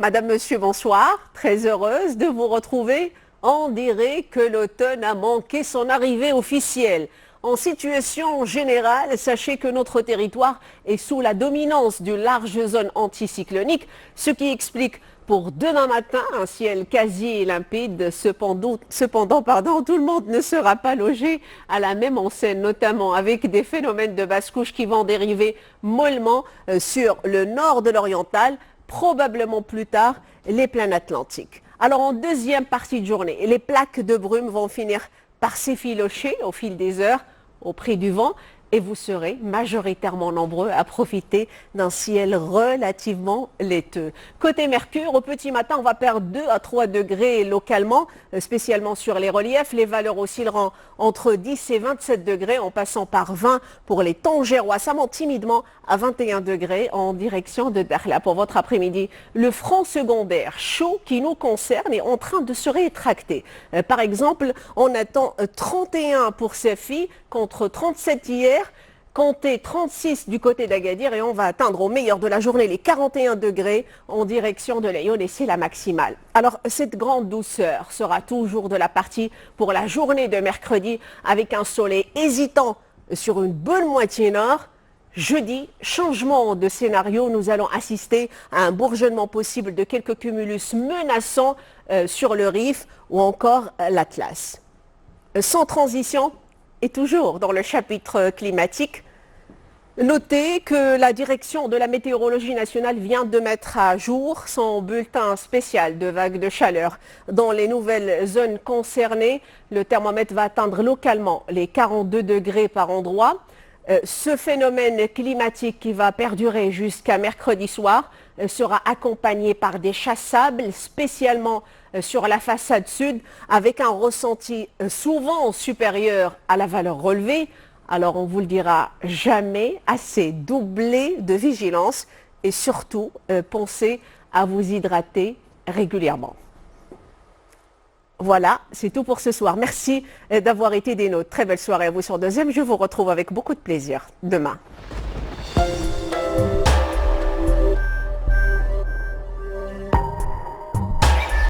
Madame, Monsieur, bonsoir. Très heureuse de vous retrouver. On dirait que l'automne a manqué son arrivée officielle. En situation générale, sachez que notre territoire est sous la dominance d'une large zone anticyclonique, ce qui explique pour demain matin un ciel quasi limpide. Cependant, tout le monde ne sera pas logé à la même enseigne, notamment avec des phénomènes de basse couche qui vont dériver mollement sur le nord de l'oriental, probablement plus tard les plaines atlantiques. Alors en deuxième partie de journée, les plaques de brume vont finir par s'effilocher au fil des heures au prix du vent et vous serez majoritairement nombreux à profiter d'un ciel relativement laiteux. Côté Mercure, au petit matin, on va perdre 2 à 3 degrés localement, spécialement sur les reliefs. Les valeurs oscilleront entre 10 et 27 degrés en passant par 20 pour les Tangérois. Ça monte timidement à 21 degrés en direction de Dakhla. Pour votre après-midi, le front secondaire chaud qui nous concerne est en train de se rétracter. Par exemple, on attend 31 pour Safi contre 37 hier. Comptez 36 du côté d'Agadir et on va atteindre au meilleur de la journée les 41 degrés en direction de Lyon et c'est la maximale. Alors cette grande douceur sera toujours de la partie pour la journée de mercredi avec un soleil hésitant sur une bonne moitié nord. Jeudi, changement de scénario, nous allons assister à un bourgeonnement possible de quelques cumulus menaçants sur le Rif ou encore l'Atlas. Sans transition, et toujours dans le chapitre climatique, notez que la direction de la météorologie nationale vient de mettre à jour son bulletin spécial de vagues de chaleur. Dans les nouvelles zones concernées, le thermomètre va atteindre localement les 42 degrés par endroit. Ce phénomène climatique qui va perdurer jusqu'à mercredi soir sera accompagné par des chassables spécialement sur la façade sud avec un ressenti souvent supérieur à la valeur relevée. Alors on vous le dira jamais assez, doublez de vigilance et surtout pensez à vous hydrater régulièrement. Voilà, c'est tout pour ce soir. Merci d'avoir été des nôtres. Très belle soirée à vous sur Deuxième. Je vous retrouve avec beaucoup de plaisir demain.